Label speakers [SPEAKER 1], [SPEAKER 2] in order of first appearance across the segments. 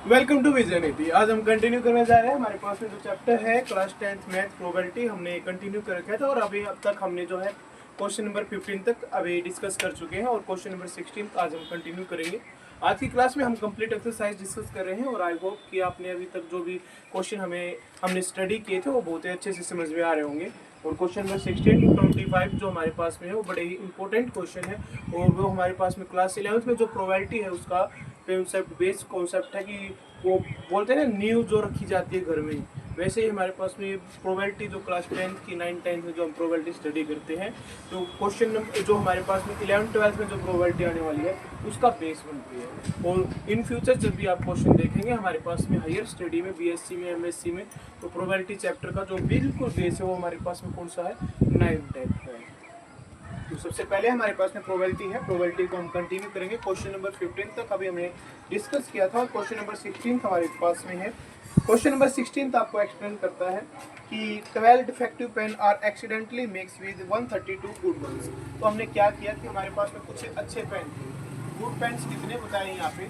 [SPEAKER 1] Welcome to विजय नीति। आज हम कंटिन्यू करने जा रहे हैं। हमारे पास में जो चैप्टर है क्लास 10th मैथ प्रोबेबिलिटी हमने कंटिन्यू कर रखा था और अभी अब तक हमने जो है क्वेश्चन नंबर 15 तक अभी डिस्कस कर चुके हैं और क्वेश्चन नंबर 16 आज हम कंटिन्यू करेंगे। आज की क्लास में हम कंप्लीट एक्सरसाइज डिस्कस कर रहे हैं और आई होप कि आपने अभी तक जो भी क्वेश्चन हमने स्टडी किए थे वो बहुत ही अच्छे से समझ में आ रहे होंगे। और क्वेश्चन नंबर 16 टू 25 जो हमारे पास में है वो बड़े ही इंपॉर्टेंट क्वेश्चन है और वो हमारे पास में क्लास 11th में जो प्रोबेबिलिटी है उसका कॉन्सेप्ट बेस्ड कॉन्सेप्ट है कि वो बोलते हैं ना न्यू जो रखी जाती है घर में, वैसे ही हमारे पास में प्रोबेबिलिटी जो क्लास 10th की 9th 10th में जो हम प्रोबेबिलिटी स्टडी करते हैं तो क्वेश्चन नंबर जो हमारे पास में 11th 12th में जो प्रोबेबिलिटी आने वाली है उसका बेस बनती है। और इन फ्यूचर जब भी आप क्वेश्चन देखेंगे हमारे पास में हायर स्टडी में बीएससी में एमएससी में तो प्रोबेबिलिटी चैप्टर का जो बिल्कुल बेस है वो हमारे पास में कौन सा है, 9th 10th है। तो सबसे पहले हमारे पास में प्रोबेबिलिटी है, प्रोबेबिलिटी को हम कंटिन्यू करेंगे। क्वेश्चन नंबर 15 तक अभी हमने डिस्कस किया था और क्वेश्चन नंबर 16 हमारे पास में है। क्वेश्चन नंबर 16 आपको एक्सप्लेन करता है कि 12 defective pen are accidentally mix with 132 good ones. तो हमने क्या किया कि हमारे पास में कुछ अच्छे पेन थे। गुड पेन्स कितने बताए यहाँ पे,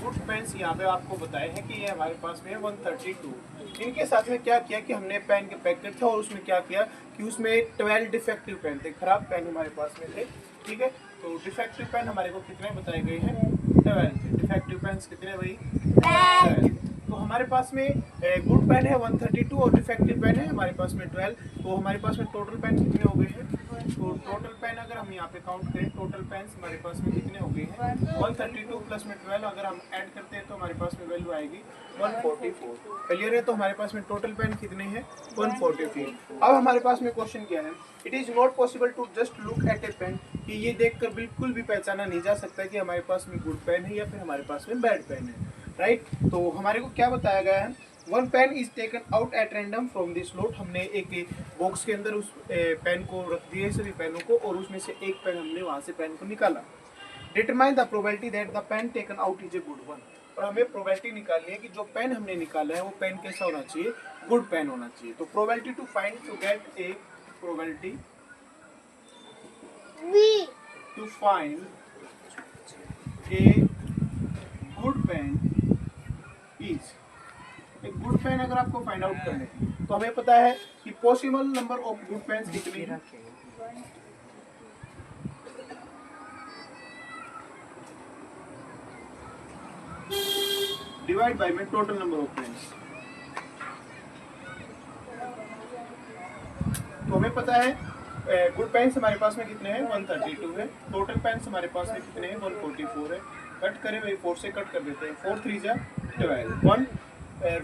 [SPEAKER 1] गुड पेन्स यहाँ पे आपको बताए हैं कि ये हमारे पास में है 132। इनके साथ में क्या किया कि हमने पेन के पैकेट थे और उसमें क्या किया कि उसमें 12 डिफेक्टिव पेन थे, खराब पेन हमारे पास में थे। ठीक है, तो डिफेक्टिव पेन हमारे को कितने बताए गए हैं, 12 थे। डिफेक्टिव पेन कितने भाई, 12। तो हमारे पास में गुड पेन है 132 और डिफेक्टिव पेन है हमारे पास में 12। तो हमारे पास में टोटल पेन कितने हो गए हैं, तो टोटल पेन अगर हम यहाँ पे काउंट करें टोटल पेन हमारे पास में कितने हो गए हैं, 132 प्लस में 12 अगर हम ऐड करते हैं तो हमारे पास में वैल्यू आएगी 144। क्लियर है, तो हमारे पास में टोटल पेन कितने हैं, 144। अब हमारे पास में क्वेश्चन क्या है, it is not possible to just look at a pen, कि ये देखकर बिल्कुल भी पहचाना नहीं जा सकता कि हमारे पास में गुड पेन है या फिर हमारे पास में बैड पेन है, राइट। तो हमारे को क्या बताया गया है, one pen is taken out at random from this lot. हमने एक बॉक्स के अंदर उस पेन को रख दिया सभी पेनों को और उसमें से एक पेन हमने वहां से पेन को निकाला। Determine the probability that the pen taken out is a good one. और हमें प्रोबेबिलिटी निकालनी है कि जो पेन हमने निकाला है वो पेन कैसा होना चाहिए, गुड पेन होना चाहिए। तो probability to find to get a probability to find a good pen is, एक गुड पेन अगर आपको फाइंड आउट करना है तो हमें पता है कि possible number of good pens कितने हैं, डिवाइड बाय में टोटल नंबर ऑफ पेन्स। तो हमें पता है गुड पेन्स हमारे पास में कितने हैं, 132 है। टोटल पेन्स हमारे पास में कितने हैं, 144 है। कट करें भाई, 4 से कट कर देते हैं, 4 3 जा 12, 1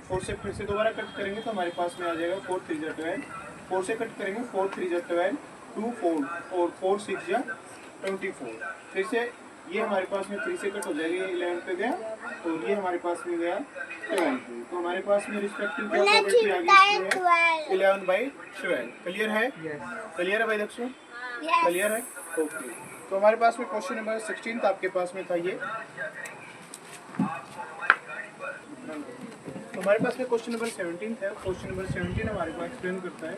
[SPEAKER 1] 4 से फिर से दोबारा कट करेंगे तो हमारे पास में आ जाएगा 4 3 जा 12, 4 से कट करेंगे 4 3 जा 12, 2 4 और 4 6 जा 24। फिर से ये हमारे पास में 3 से कट हो जाएगा, 11 पे गया और ये हमारे पास में गया 12 पे। तो हमारे पास में रिस्पेक्टिव क्या प्रोबेबिलिटी आ गई, 11/12। क्लियर है, क्लियर है भाई दक्षिण, क्लियर है, ओके। तो हमारे पास में क्वेश्चन नंबर 16 आपके पास में था ये। तो हमारे पास में क्वेश्चन नंबर 17 है। क्वेश्चन नंबर 17 हमारे पास एक्सप्लेन करता है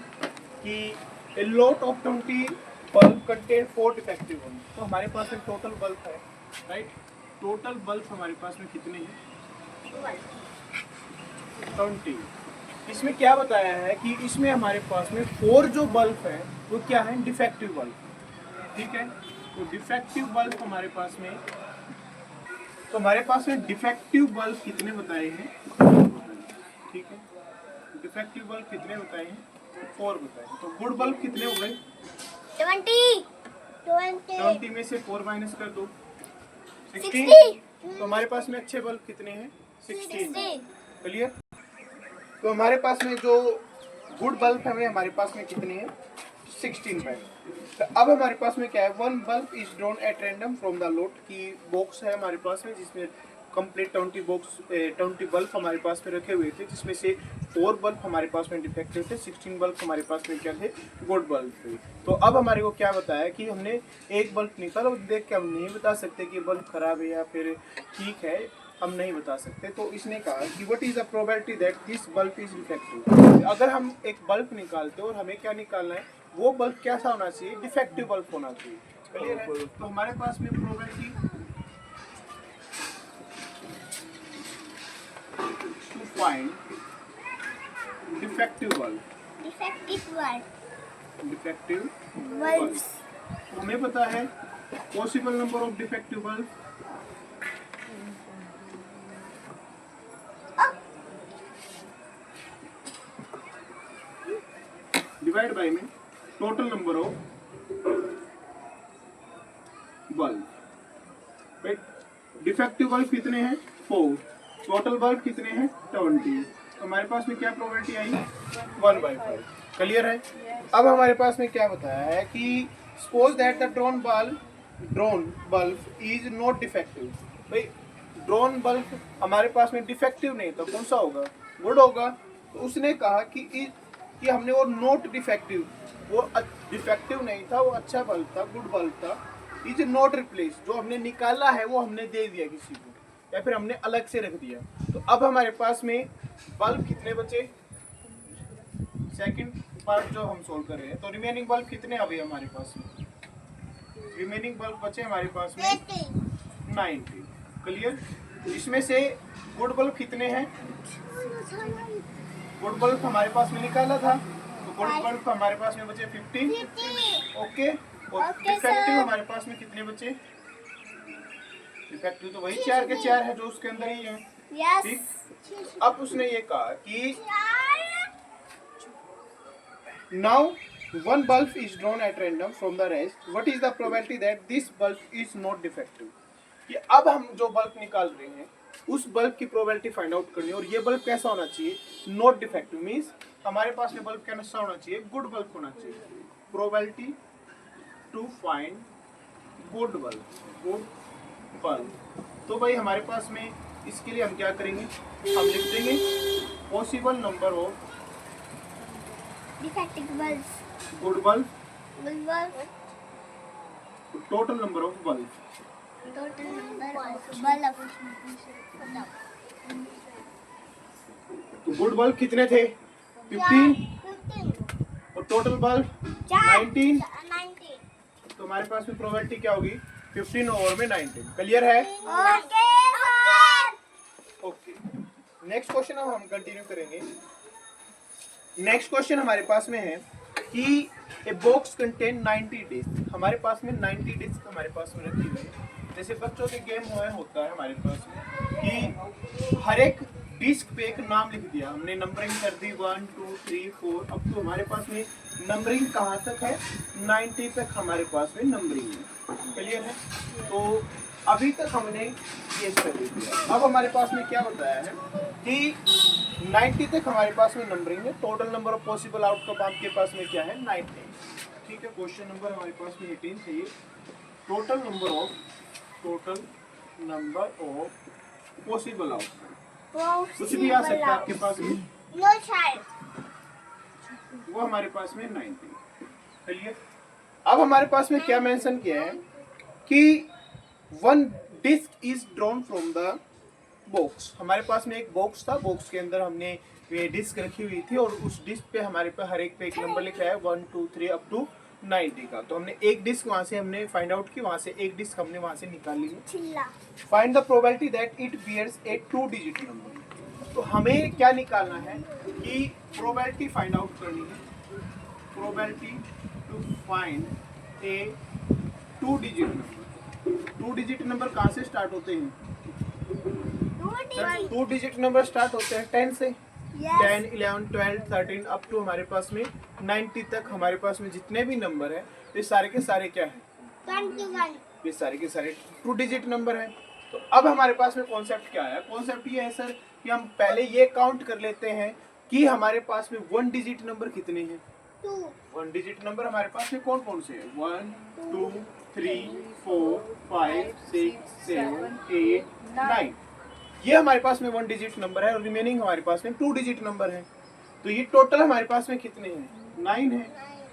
[SPEAKER 1] कि a lot of 20 bulb contain 4 defective one. तो हमारे पास में टोटल बल्ब है, राइट। टोटल बल्ब हमारे पास में कितने हैं, 20। इसमें क्या बताया है कि इसमें हमारे पास में 4 जो बल्ब है वो क्या है, डिफेक्टिव बल्ब, ठीक है। तो डिफेक्टिव बल्ब हमारे पास में, तो हमारे पास में डिफेक्टिव बल्ब कितने बताए हैं, ठीक है। डिफेक्टिव बल्ब कितने बताए हैं, 4 बताए। तो गुड बल्ब कितने हो गए, 20 में से 4 माइनस कर दो, 16। तो हमारे पास में अच्छे बल्ब कितने हैं, 16। क्लियर। तो हमारे पास में जो गुड बल्ब है हमारे पास में कितने हैं, 16 पेन। तो अब हमारे पास में क्या है, 1 bulb is drawn at random from the lot, की बॉक्स है हमारे पास में जिसमें कंप्लीट 20 बल्ब हमारे पास में रखे हुए थे, जिसमें से 4 बल्ब हमारे पास में डिफेक्टिव थे, 16 बल्ब हमारे पास में क्या थे, गुड बल्ब थे। तो अब हमारे को क्या बताया कि हमने एक बल्ब निकाला और देख के हम नहीं बता सकते कि बल्ब खराब है या फिर ठीक है, हम नहीं बता सकते। तो इसने कहा कि what is the probability that this bulb is defective. अगर हम एक बल्ब निकालते हैं और हमें क्या निकालना है, वो बल्ब कैसा होना चाहिए, डिफेक्टिव बल्ब होना चाहिए। क्लियर है। तो हमारे पास में probability find defective bulb. Defective bulb हमें पता है possible number of defective bulb divide by में total number of bulb. Defective bulb कितने हैं 4, टोटल बल्ब कितने हैं 20। तो हमारे पास में क्या प्रोबेबिलिटी आई 1/5। क्लियर है। अब हमारे पास में क्या बताया है कि suppose that the drone bulb is not defective. भाई ड्रोन बल्ब हमारे पास में डिफेक्टिव नहीं तो कौन सा होगा गुड होगा। तो उसने कहा कि हमने वो नॉट डिफेक्टिव, वो डिफेक्टिव नहीं था, वो अच्छा बल्ब था, गुड बल्ब था। इज नॉट रिप्लेस, जो हमने निकाला है वो हमने दे दिया किसी को या फिर हमने अलग से रख दिया। तो अब हमारे पास में बल्ब कितने बचे, सेकंड पार्ट जो हम सोल्व कर रहे हैं। तो रिमेनिंग बल्ब कितने अभी हमारे पास में, रिमेनिंग बल्ब बचे हमारे पास में 90। क्लियर। इसमें से गुड बल्ब कितने हैं, गुड बल्ब हमारे पास में निकाला था तो गुड बल्ब हमारे पास में बचे 50। ओके। और डिफेक्टिव हमारे पास में कितने बचे, डिफेक्टिव तो वही 4 के 4 है जो उसके अंदर ही है। ठीक। अब उसने ये कहा कि now one bulb is drawn at random from the rest. What is the probability that this bulb is not defective? कि अब हम जो बल्ब निकाल रहे हैं उस बल्ब की प्रोबेबिलिटी फाइंड आउट करनी है। और ये बल्ब कैसा होना चाहिए, नॉट डिफेक्टिव मींस हमारे पास में बल्ब कैसा होना चाहिए, गुड बल्ब होना चाहिए। Probability to find good bulb, good bulb. तो भाई हमारे पास में इसके लिए हम क्या करेंगे, हम लिख देंगे possible number of
[SPEAKER 2] defective bulbs,
[SPEAKER 1] good bulb,
[SPEAKER 2] good bulb,
[SPEAKER 1] total number of bulb.
[SPEAKER 2] total number of bulb.
[SPEAKER 1] तो गुड बल्ब कितने थे 15 और टोटल बल्ब 19। तो हमारे पास में प्रोबेबिलिटी क्या होगी 15 ओवर में 19। क्लियर है। ओके। नेक्स्ट क्वेश्चन अब हम कंटिन्यू करेंगे। नेक्स्ट क्वेश्चन हमारे पास में है कि ए बॉक्स कंटेन 90 डिस्क। हमारे पास में 90 डिस्क हमारे पास में रखी हुई है। जैसे बच्चों के गेम होता है हमारे पास में कि हर एक डिस्क पे एक नाम लिख दिया हमने, नंबरिंग कर दी 1 2 3 4। अब तो हमारे पास में नंबरिंग कहाँ तक है 90 तक हमारे पास में नंबरिंग है। क्लियर है। तो अभी तक हमने ये स्टडी किया। अब हमारे पास में क्या बताया है कि 90 तक हमारे पास में नंबरिंग है। Total number of possible outcome आपके पास में क्या है 90। ठीक है। क्वेश्चन नंबर हमारे पास में 18 है ये। Total number of possible outcome, कुछ भी आ सकता है आपके पास में,
[SPEAKER 2] No child.
[SPEAKER 1] वो हमारे पास में 90। चलिए अब हमारे पास में क्या मेंशन किया है कि one disc is drawn from the box. हमारे पास में एक बॉक्स था, बॉक्स के अंदर हमने ये डिस्क रखी हुई थी और उस डिस्क पे हमारे पे हर एक पे एक नंबर लिखा है 1 2 3 अप टू 90 का। तो हमने एक डिस्क वहां से हमने फाइंड आउट की, वहां से एक डिस्क हमने वहां से निकाल ली। Find the probability that it bears a 2 digit number. तो हमें क्या निकालना है कि प्रोबेबिलिटी फाइंड आउट करनी है, probability to find a 2 digit number. 2 digit number कहाँ से स्टार्ट होते हैं, 2 डिजिट नंबर स्टार्ट होते हैं 10 से। 10 11 12 13 अप टू हमारे पास में 90 तक हमारे पास में जितने भी नंबर है ये सारे के सारे क्या है
[SPEAKER 2] 21.
[SPEAKER 1] ये सारे के सारे 2 डिजिट नंबर है। तो अब हमारे पास में कॉन्सेप्ट क्या है, कॉन्सेप्ट ये है सर कि हम पहले ये काउंट कर लेते हैं कि हमारे पास में 1 डिजिट नंबर कितने हैं। 1 डिजिट नंबर हमारे पास में कौन कौन से हैं 1 2 3 4 5 6 7 8 9। ये हमारे पास में 1 डिजिट नंबर है और रिमेनिंग हमारे पास में 2 डिजिट नंबर है। तो ये टोटल हमारे पास में कितने हैं 9 है।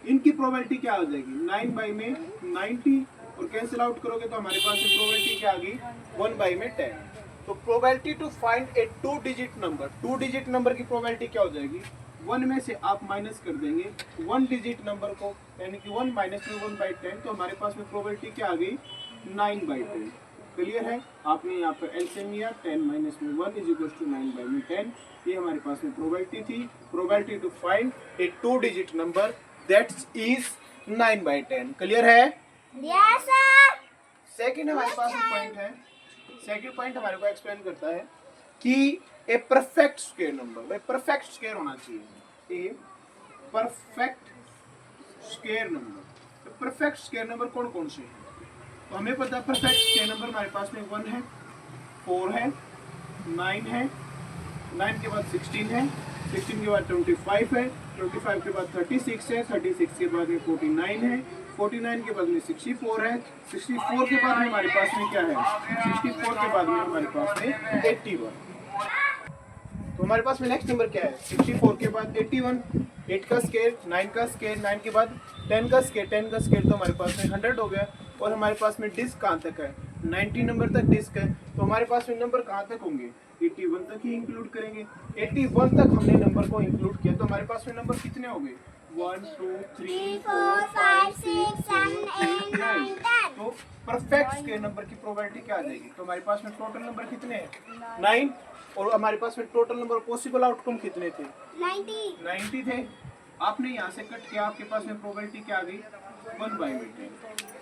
[SPEAKER 1] इनकी प्रोबेबिलिटी क्या आ जाएगी 9 बाई में 90 और कैंसिल आउट करोगे तो हमारे पास में प्रोबेबिलिटी क्या आ गई 1 बाई में 10। तो probability to find a 2 digit number, 2 digit number की प्रोबेबिलिटी क्या हो जाएगी 1 में से आप माइनस कर देंगे 1 डिजिट नंबर को, यानी कि 1 माइनस में 1 बाई 10। तो हमारे पास में प्रोबेबिलिटी क्या आ गई 9 बाई 10। क्लियर है? आपने यहाँ पर एलसीएम लिया 10 माइनस में 1 इज इक्वल टू 9 बाई में 10। ये हमारे पास में प्रोबेबिलिटी थी, probability to find a 2 digit number that is 9 by 10। Clear है?
[SPEAKER 2] Yes sir.
[SPEAKER 1] सेकंड हमारे पास में पॉइंट है, सेकंड पॉइंट हमारे को एक्सप्लेन करता है कि a perfect square number, perfect square होना चाहिए, a perfect square number. Perfect square number कौन कौन से हैं? तो हमें पता है परफेक्ट स्क्वायर नंबर हमारे पास में 1 है, 4 है, 9 है, 9 के बाद 16 है, 16 के बाद 25 है, 25 के बाद 36 है, 36 के बाद में 49 है, 49 के बाद में 64 है, 64 के बाद में हमारे पास में क्या है, 64 के बाद में हमारे पास में 81। तो हमारे पास में नेक्स्ट नंबर क्या है, 64 के बाद 81, 8 का स्क्वायर, 9 का स्क्वायर, 9 के बाद 10 का स्क्वायर, 10 का स्क्वायर तो हमारे पास में 100 हो गया। और हमारे पास में डिस्क कहाँ तक है, 90 नंबर तक डिस्क है। तो हमारे पास में नंबर कहाँ तक होंगे, 81 तक ही इंक्लूड करेंगे। 81 तक हमने नंबर को इंक्लूड किया तो हमारे पास में नंबर कितने हो गए, 1 2 3 4 5 6 7 8 9। तो परफेक्ट स्क्वायर नंबर की प्रोबेबिलिटी क्या आ जाएगी, तो हमारे पास में टोटल नंबर कितने हैं, 9। और हमारे पास में टोटल नंबर पॉसिबल आउटकम कितने थे, 90 थे। आपने यहाँ से कट किया, आपके पास में प्रोबेबिलिटी क्या आ गई, 1 बाई 10।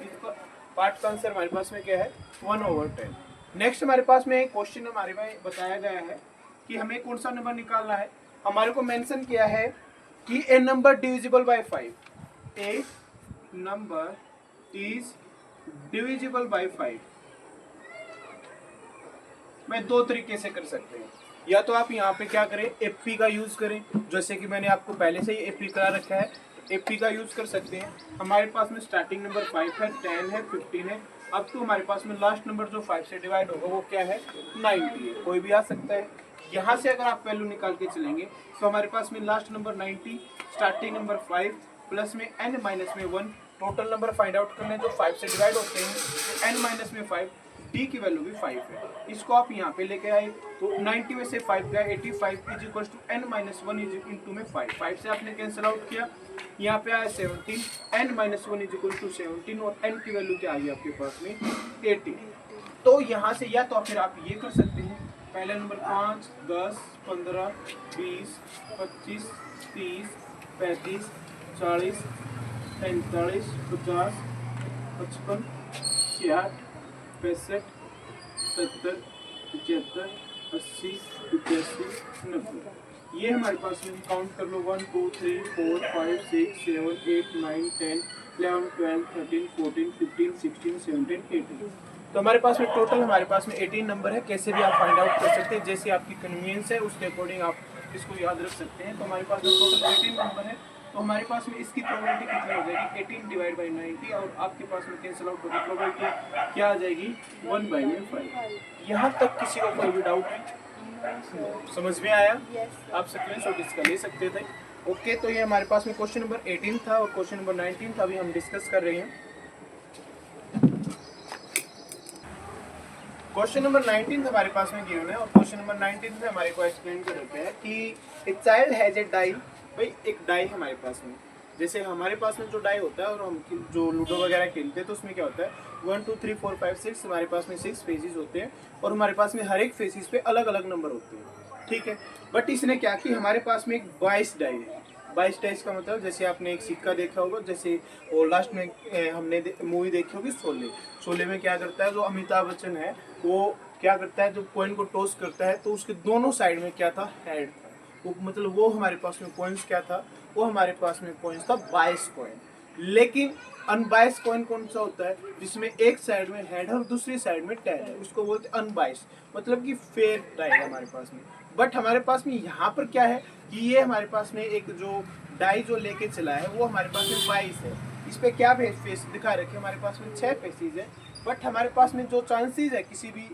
[SPEAKER 1] इसका पार्ट का आंसर हमारे पास में क्या है, 1/10। नेक्स्ट हमारे पास में एक क्वेश्चन हमारे में बताया गया है कि हमें कौन सा नंबर निकालना है। हमारे को मेंशन किया है कि a number divisible by 5, a number is divisible by 5। मैं दो तरीके से कर सकते हैं, या तो आप यहाँ पे क्या करें, एपी का यूज करें, जैसे कि मैंने आपको पहले से ही एपी करा रखा है, एपी का यूज कर सकते हैं। हमारे पास में स्टार्टिंग नंबर 5 है, 10 है, 15 है। अब तो हमारे पास में लास्ट नंबर जो 5 से डिवाइड होगा वो क्या है, 90 है। कोई भी आ सकता है। यहाँ से अगर आप वैल्यू निकाल के चलेंगे तो हमारे पास में last number 90, starting number 5 plus में n माइनस में 1, टोटल नंबर फाइंड आउट करने जो 5 से डिवाइड होते हैं तो n माइनस में 5, d की वैल्यू भी 5 है। इसको आप यहाँ पे लेके आए तो 90 में से 5 गया, 85 is equal to n minus 1 is into में 5, 5 से आपने कैंसिल आउट किया, यहाँ पे आया 17, n minus 1 is equal to 17 और n की वैल्यू क्या आई आपके पास में 80। तो यहाँ से या तो फिर आप ये कर सकते हैं, पहले नंबर 5, 10, 15, 20, 25, 30, 35, 40, 45, 50, 55, 60, 65, 70, 75, 80, 85, 90। ये हमारे पास में काउंट कर लो 1 2 3 4 5 6 7 8 9 10 11 12 13 14 15 16 17 18। तो हमारे पास में टोटल हमारे पास में 18 नंबर है। कैसे भी आप फाइंड आउट कर सकते हैं, जैसे आपकी कन्वीनियंस है उसके अकॉर्डिंग आप इसको याद रख सकते हैं। तो हमारे पास में टोटल 18 नंबर है। तो हमारे पास में इसकी प्रोबेबिलिटी कितनी हो जाएगी, 18 डिवाइड बाई 90 और आपके पास में कैंसिल आउट होगी, प्रोबेबिलिटी क्या आ जाएगी 1/5। यहाँ तक किसी को कोई भी डाउट है, समझ में आया? आप स्क्रीनशॉट इसका ले सकते थे। ओके, तो ये हमारे पास में क्वेश्चन नंबर 18 था और क्वेश्चन नंबर 19 था, अभी हम डिस्कस कर रहे हैं। क्वेश्चन नंबर 19 हमारे पास में गिवन है और क्वेश्चन नंबर 19 में हमारे को एक्सप्लेन कर देते हैं कि एक चाइल्ड हैज ए डाई। भाई एक डाई हमारे पास में, जैसे हमारे पास में जो डाई होता है और हम जो लूडो वगैरह खेलते हैं तो उसमें क्या होता है 1 2 3 4 5 6 हमारे पास में 6 फेजेस होते हैं और हमारे पास में हर एक फेजेस पे अलग अलग नंबर होते हैं, ठीक है। बट इसने क्या कि हमारे पास में एक 22 डाई है। 22 डाइस का मतलब जैसे आपने एक सिक्का देखा होगा, जैसे और लास्ट में हमने मूवी देखी होगी शोले। शोले में क्या करता है, जो अमिताभ बच्चन है वो क्या करता है, जो कॉइन को टॉस करता है तो उसके दोनों साइड में क्या था, हेड था। वो मतलब वो हमारे पास में कॉइन्स क्या था, वो हमारे पास में कॉइन्स था 22 कॉइन। लेकिन अनबाइस कॉइन कौन सा होता है, जिसमें एक साइड में हेड है और दूसरी साइड में टेल है, उसको बोलते हैं अनबाइस, मतलब कि फेयर डाई है हमारे पास में। बट हमारे पास में यहाँ पर क्या है कि ये हमारे पास में एक जो डाई जो लेके चला है वो हमारे पास में 22 है। इस पे क्या फेस दिखा रखे, हमारे पास में 6 फेसेस है। बट हमारे पास में जो चांसेस है किसी भी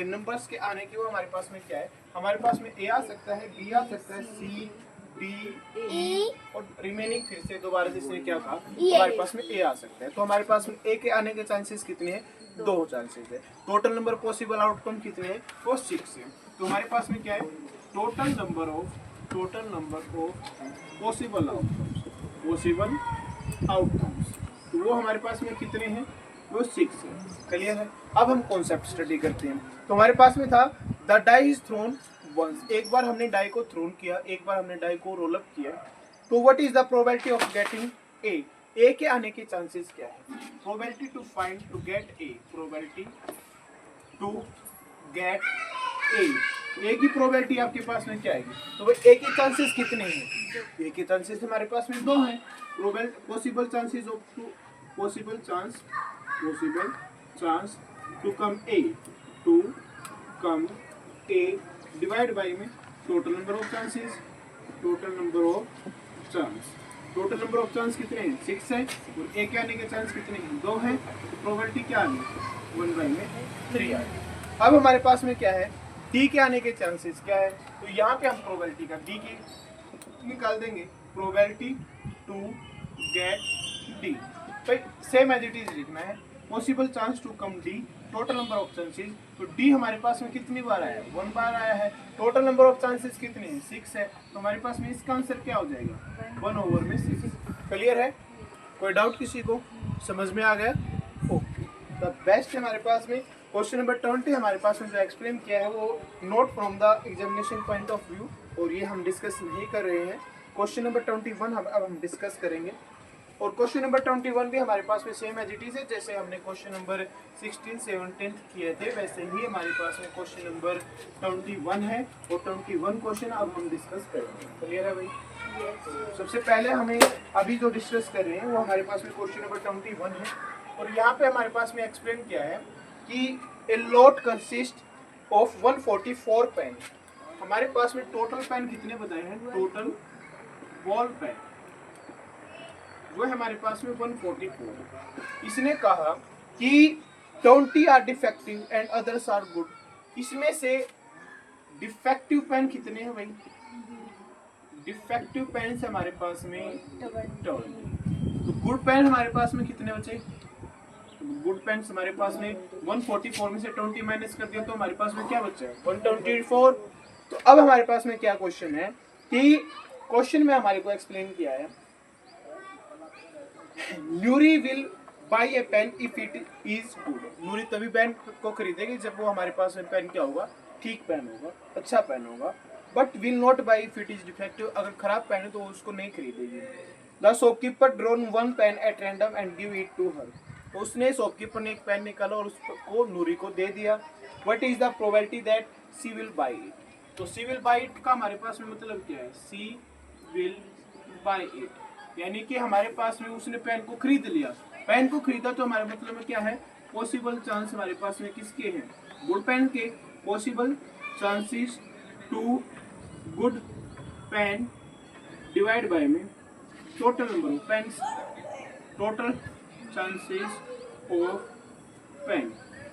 [SPEAKER 1] नंबर्स के आने के, वो हमारे पास में क्या है, हमारे पास में ए आ सकता है, बी आ सकता है, सी डी ई और रिमेनिंग फिर से दोबारा जिसने क्या कहा हमारे पास में ए आ सकता है। तो हमारे पास में ए के आने के चांसेस कितने हैं, 2 चांसेस है। टोटल नंबर पॉसिबल आउटकम कितने हैं, वो 6 है। तो हमारे पास में क्या है, total number of possible outcomes, तो वो हमारे पास में कितने हैं, वो 6 है। क्लियर है। अब हम कॉन्सेप्ट स्टडी करते हैं। तो हमारे पास में था the die is thrown once, एक बार हमने डाई को थ्रोन किया, एक बार हमने डाई को रोल अप किया। तो what is the probability of getting a के आने के चांसेस क्या है? Probability to find to get a, probability to get a की प्रोबेबिलिटी आपके पास में क्या आएगी? तो भाई ए के चांसेस कितने हैं? ए के चांसेस हमारे पास में 2 हैं। Possible chances of two possible chance to come a divide by में total number of chances, total number of chance कितने हैं? 6 है। और ए के आने के चांस कितने हैं? 2 हैं। तो प्रोबेबिलिटी क्या आ गई? 1 बाई में 3 आ गई। अब हमारे पास में क्या है? डी के आने के चांसेस क्या है? तो यहाँ पे हम प्रोबेबिलिटी का डी की निकाल देंगे, प्रोबेबिलिटी टू गेट डी। भाई सेम एज इट इज लिखना है, possible chance to come D, total number of chances. तो डी हमारे पास में कितनी बार आया है? 1 बार आया है। टोटल नंबर ऑफ चांसेस कितने हैं? 6 है। तो हमारे पास में इसका आंसर क्या हो जाएगा? 1/6। क्लियर है? कोई डाउट किसी को? समझ में आ गया? ओके, द बेस्ट हमारे पास में क्वेश्चन नंबर 20 हमारे पास में जो एक्सप्लेन किया है वो note from the examination point of view, और ये हम डिस्कस नहीं कर रहे हैं। क्वेश्चन नंबर 21 अब हम डिस्कस करेंगे। और क्वेश्चन नंबर 21 भी हमारे पास में सेम एज इट इज है, जैसे हमने क्वेश्चन नंबर 16, 17 किए थे वैसे ही हमारे पास में क्वेश्चन नंबर 21 है। और 21 क्वेश्चन अब हम डिस्कस करेंगे। क्लियर है भाई? सबसे पहले हमें अभी जो डिस्कस कर रहे हैं वो हमारे पास में क्वेश्चन नंबर 21 है। और यहाँ पे हमारे पास में एक्सप्लेन किया है कि a lot consist of 144 pen. हमारे पास में टोटल पेन कितने बताए हैं? टोटल बॉल पेन जो है हमारे पास में 144। इसने कहा कि 20 are defective and others are good. इसमें से डिफेक्टिव पेन कितने हैं भाई? डिफेक्टिव पेन से हमारे पास में 12। तो गुड पेन हमारे पास में कितने बचे? गुड पेन हमारे पास में 144 में से 20 माइनस कर दिया तो हमारे पास में क्या बचा है? 124। तो अब हमारे पास में क्या क्वेश्चन है कि क्वेश्चन में हमारे को एक्सप्लेन किया है, न्यूरी will buy a pen if it is good. न्यूरी तभी पेन को खरीदेगी जब वो हमारे पास में पेन क्या होगा? ठीक पेन होगा, अच्छा पेन होगा। But will not buy if it is defective. अगर खराब पेन है तो उसको नहीं खरीदेगी। The shopkeeper drawn 1 pen at random and give it to her. तो उसने शॉपकीपर ने एक पेन निकाला और उसको नूरी को दे दिया। What is the probability that she will buy it? तो सी विल बाई इट का हमारे पास में मतलब क्या है? सी विल बाई इट, यानी कि हमारे पास में उसने पेन को खरीद लिया। पेन को खरीदा तो हमारे मतलब में क्या है? पॉसिबल चांस हमारे पास में किसके हैं? गुड पेन के। Possible chances to good pen divide by में total number of pens, total chances of pen.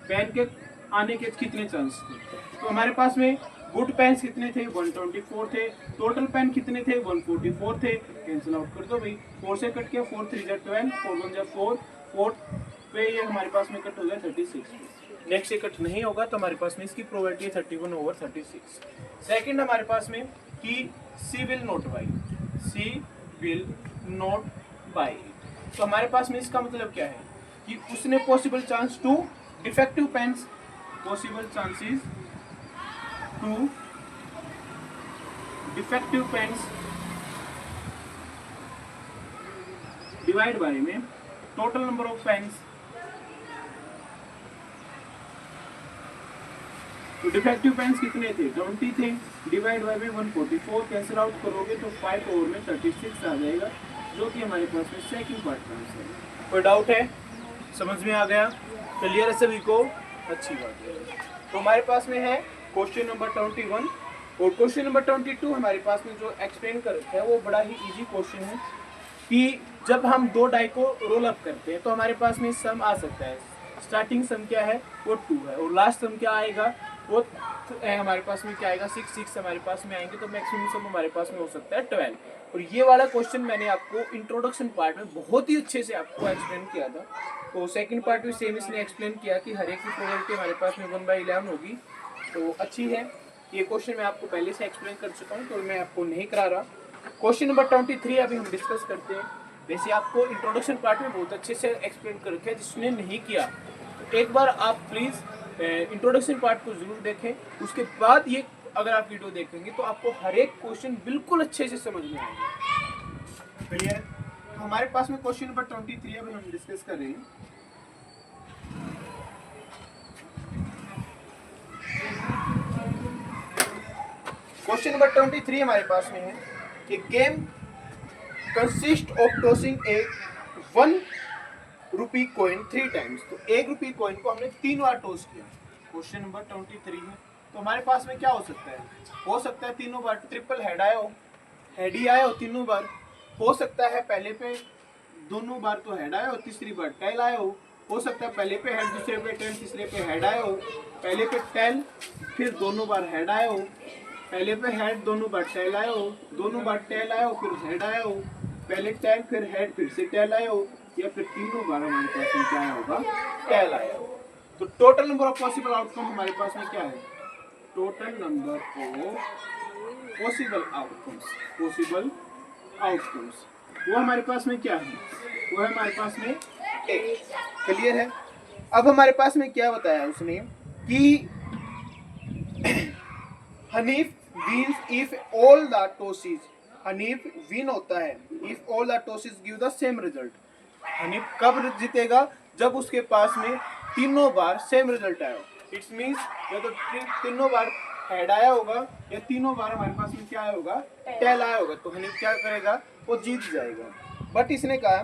[SPEAKER 1] Pen के आने के कितने चांस थे? तो हमारे पास में गुड पेन्स कितने थे? 124 थे। टोटल पेन कितने थे? 144 थे। कैंसिल आउट कर दो भाई, 4 से कट किया, 4 3 12, 4 1 4, 4 पे ये हमारे पास में कट हो गया 36। नेक्स्ट से कट नहीं होगा तो हमारे पास में इसकी प्रोबेबिलिटी है 31/36। सेकंड हमारे पास में कि C will not buy, C will not buy. तो हमारे पास में इसका मतलब क्या है कि उसने possible chance to defective pens, possible chances to defective pens divide by में टोटल नंबर ऑफ पेन्स। तो डिफेक्टिव पेन्स कितने थे? 20 थे। डिवाइड बाय में 144, कैंसिल आउट करोगे तो 5/36 आ जाएगा, जो कि हमारे पास में सेकंड पार्ट का आंसर है। कोई डाउट है? समझ में आ गया? क्लियर है सभी को? अच्छी बात है। तो हमारे पास में है क्वेश्चन नंबर 21 और क्वेश्चन नंबर 22 हमारे पास में जो एक्सप्लेन कर रखा है वो बड़ा ही इजी क्वेश्चन है कि जब हम 2 डाई को रोल अप करते हैं तो हमारे पास में सम आ सकता है। स्टार्टिंग सम क्या है? वो 2 है और लास्ट सम क्या आएगा? वो हमारे पास में क्या आएगा? 6 हमारे पास में आएंगे, तो मैक्सिमम सम हमारे पास में हो सकता है 12। और ये वाला क्वेश्चन मैंने आपको इंट्रोडक्शन पार्ट में बहुत ही अच्छे से आपको एक्सप्लेन किया था। तो सेकंड पार्ट में सेम इसने एक्सप्लेन किया कि हर एक की प्रोबेबिलिटी हमारे पास में 1/11 होगी, तो अच्छी है। ये क्वेश्चन मैं आपको पहले से एक्सप्लेन कर चुका हूँ तो मैं आपको नहीं करा रहा। क्वेश्चन नंबर 23 अभी हम डिस्कस करते हैं। वैसे आपको इंट्रोडक्शन पार्ट में बहुत अच्छे से एक्सप्लेन कर रखा है, जिसने नहीं किया तो एक बार आप प्लीज़ इंट्रोडक्शन पार्ट को ज़रूर देखें। उसके बाद ये अगर आप वीडियो देखेंगे तो आपको हर एक क्वेश्चन बिल्कुल अच्छे से समझ में आएगा। क्लियर? हमारे पास में क्वेश्चन नंबर 23 अभी हम डिस्कस कर रहे हैं। क्वेश्चन नंबर 23 हमारे पास में है कि game consist of tossing a 1 rupee coin 3 times. तो 1 रुपी कॉइन को हमने 3 बार टॉस किया। क्वेश्चन नंबर 23 है, तो हमारे पास में क्या हो सकता है? हो सकता है तीनों बार ट्रिपल हेड आया हो, हेड ही आया हो तीनों बार। हो सकता है पहले पे दोनों बार तो हेड आया हो, तीसरी बार टेल आया हो सकता है पहले पे हेड, दूसरे पे टेल, तीसरे पे हेड आया हो, पहले पे टेल फिर दोनों बार हेड आया हो, पहले पे हेड दोनों बार टेल आया हो, दोनों बार टेल आया हो फिर हेड आया हो, पहले टेल फिर हेड फिर से टेल आया हो, या फिर तीनों बार हमारे पास में क्या आया होगा? टेल आया हो। तो total number of possible outcome हमारे पास में क्या है? Total number of possible outcomes वो हमारे पास में क्या है? वो है हमारे पास में 1। क्लियर है? अब हमारे पास में क्या बताया उसने कि Hanif wins if all the tosses, Hanif win होता है if all the tosses give the same result। Hanif कब जीतेगा? जब उसके पास में तीनों बार सेम रिजल्ट आया। इट्स मींस या तो तीनों बार हेड आया होगा या तीनों बार हमारे पास में क्या आया होगा? टेल आया होगा। तो हनीफ क्या करेगा? वो जीत जाएगा। बट इसने कहा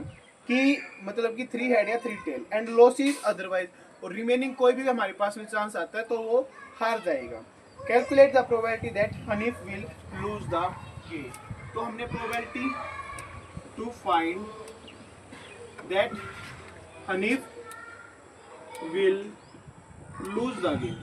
[SPEAKER 1] कि मतलब कि 3 हेड या 3 tail and loss is otherwise, और रिमेनिंग कोई भी हमारे पास में चांस आता है तो वो हार जाएगा। Calculate the probability that Hanif will lose the game. तो हमने probability to find that Hanif will lose the game,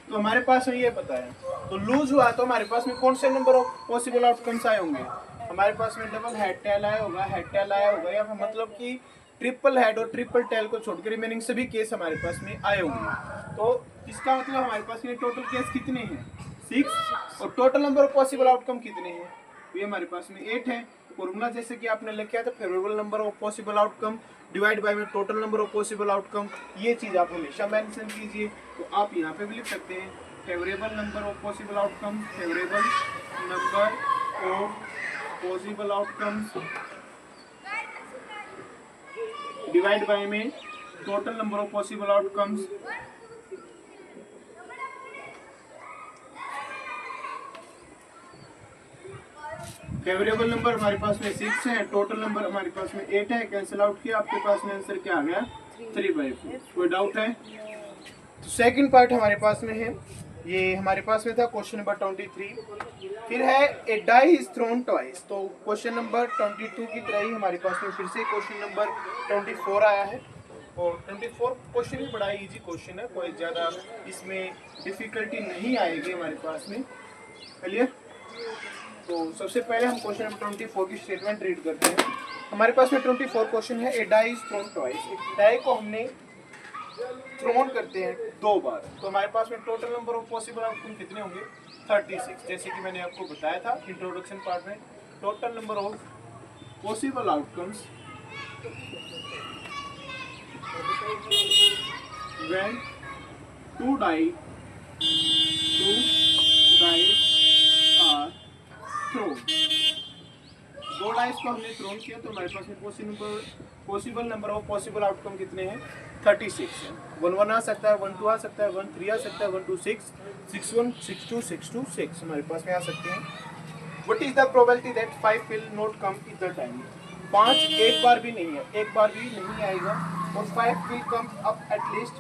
[SPEAKER 1] तो हमारे पास में ये पता है। तो लूज हुआ तो हमारे पास में कौन से नंबर ऑफ पॉसिबल आउटकम्स आए होंगे? हमारे पास में डबल हेड टेल आया होगा, हेड टेल आया होगा, या मतलब कि ट्रिपल हेड और ट्रिपल टेल को छोड़कर रिमेनिंग सभी केस हमारे पास में आए होंगे। तो इसका मतलब हमारे पास में टोटल केस कितने हैं? 6। और total number of possible outcome कितने हैं? ये हमारे पास में 8 है। फॉर्मूला जैसे कि आपने लिखा था favourable number of possible outcome divide by में total number of possible outcome, ये चीज़ आप हमेशा मेंशन कीजिए। तो आप यहाँ पे भी लिख सकते हैं favourable number of possible outcome, favourable number of possible outcomes divide by में total number of possible outcomes. Favourable number हमारे पास में 6 है, टोटल नंबर हमारे पास में 8 है। कैंसिल आउट किया, आपके पास में आंसर क्या आ गया? 3/4। कोई डाउट है? तो सेकंड पार्ट हमारे पास में है, ये हमारे पास में था क्वेश्चन नंबर 23। फिर है ए डाई इज थ्रोन ट्वाइस। तो क्वेश्चन नंबर 22 की तरह ही हमारे पास में फिर से क्वेश्चन नंबर 24 आया है। और 24 क्वेश्चन भी बड़ा इजी क्वेश्चन है, कोई ज़्यादा इसमें डिफिकल्टी नहीं आएगी हमारे पास में। क्लियर? तो सबसे पहले हम क्वेश्चन नंबर 24 की स्टेटमेंट रीड करते हैं। हमारे पास में 24 क्वेश्चन है। ए डाई इज थ्रोन ट्वाइस। एक डाई को हमने थ्रोन करते हैं 2 बार, तो हमारे पास में total number of possible outcome कितने होंगे? 36। जैसे कि मैंने आपको बताया था इंट्रोडक्शन पार्ट में, total number of possible outcomes when 2 die are thrown. 2 dice को हमने थ्रोन किया तो हमारे पास में possible number of possible outcome कितने हैं? 36 है। 1 आ सकता है, 1 2 आ सकता है, 1 3 आ सकता है, 1 2 6, 6 1 6 2 6 2 6 हमारे पास में आ सकते हैं। What is the probability that 5 will not come इधर टाइम? 5 एक बार भी नहीं है, एक बार भी नहीं आएगा। और 5 will come up at least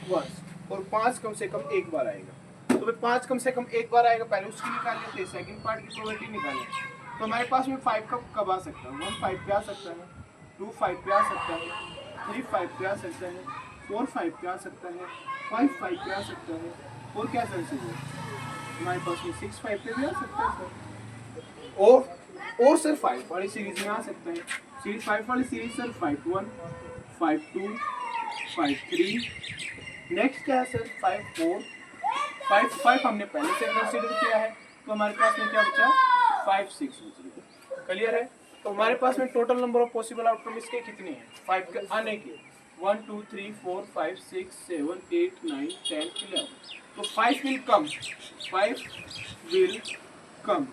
[SPEAKER 1] once, और 5 कम से कम एक बार आएगा। तो भाई 5 कम से कम एक बार आएगा, पहले उसकी निकाल लेते हैं, सेकंड पार्ट की प्रोबेबिलिटी निकालें। तो हमारे पास में 5 कब आ सकता है? 1 5 पे आ सकता है, 2 5 पे आ सकता है, 3 5 पे आ सकता है, 4 5 पे आ सकता है, 5 5 पे आ सकता है, और क्या चांसेस है? हमारे पास में 6 5 पे भी आ सकता है सर, और सर 5 वाली सीरीज में आ सकता है। सीरीज 5 वाली सीरीज सर 5 1 5 2 5 3, नेक्स्ट क्या है सर? 5 4 5 5 हमने पहले से कंसीडर किया है, तो हमारे पास में क्या बचा? 5 6 क्लियर है। तो हमारे पास में total number of possible outcome इसके कितने हैं 5 के आने के 1 2 3 4 5 6 7 8 9 10 11। तो 5 विल कम, 5 विल कम,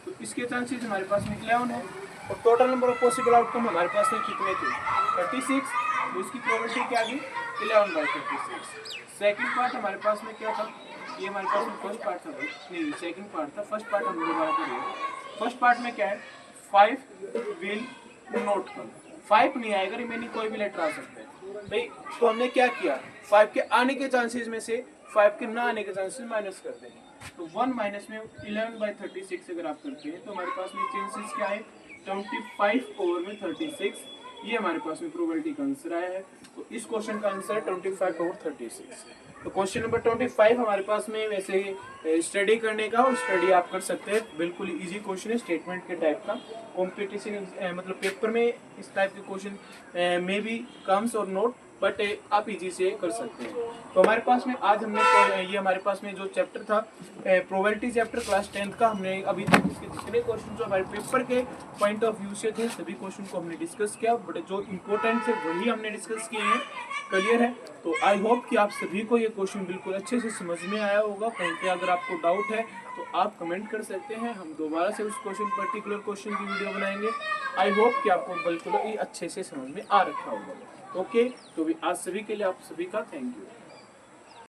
[SPEAKER 1] तो इसके चांसेस हमारे पास में 11 है। और total number of possible outcome हमारे पास में कितने थे 36, तो इसकी प्रोबेबिलिटी क्या थी 11/36। सेकंड पार्ट हमारे पास में क्या था, ये हमारे पास में फर्स्ट पार्ट था, नहीं सेकंड पार्ट था, फर्स्ट पार्ट हम दोबारा करेंगे। फर्स्ट पार्ट में क्या है 5 विल नॉट कम, 5 नहीं आएगा, रिमेनिंग कोई भी लेटर आ सकता है भाई। तो हमने क्या किया 5 के आने के चांसेस में से 5 के ना आने के चांसेस माइनस कर देंगे। तो 1 माइनस में 11/36 अगर आप करते हैं तो हमारे पास में चांसेस क्या है 25 ओवर में 36, ये हमारे पास में प्रोबेबिलिटी का आंसर आया है। तो इस क्वेश्चन का आंसर है 25 ओवर 36। तो क्वेश्चन नंबर 25 हमारे पास में वैसे स्टडी करने का, और स्टडी आप कर सकते हैं, बिल्कुल इजी क्वेश्चन है, स्टेटमेंट के टाइप का। कंपटीशन मतलब पेपर में इस टाइप के क्वेश्चन में भी कम्स और नोट, बट आप इजी से कर सकते हैं। तो हमारे पास में आज हमने ये हमारे पास में जो चैप्टर था प्रोबेबिलिटी चैप्टर क्लास 10 का, हमने अभी तक इसके जितने क्वेश्चन जो हमारे पेपर के पॉइंट ऑफ व्यू से थे सभी क्वेश्चन को हमने डिस्कस किया, बट जो इम्पोर्टेंट थे वही हमने डिस्कस किए हैं। क्लियर है। तो आई होप कि आप सभी को ये क्वेश्चन बिल्कुल अच्छे से समझ में आया होगा। कहीं पे अगर आपको डाउट है तो आप कमेंट कर सकते हैं, हम दोबारा से उस क्वेश्चन पर्टिकुलर क्वेश्चन की वीडियो बनाएंगे। आई होप कि आपको बिल्कुल ही अच्छे से समझ में आ रखा होगा। ओके, तो भी आज सभी के लिए आप सभी का थैंक यू।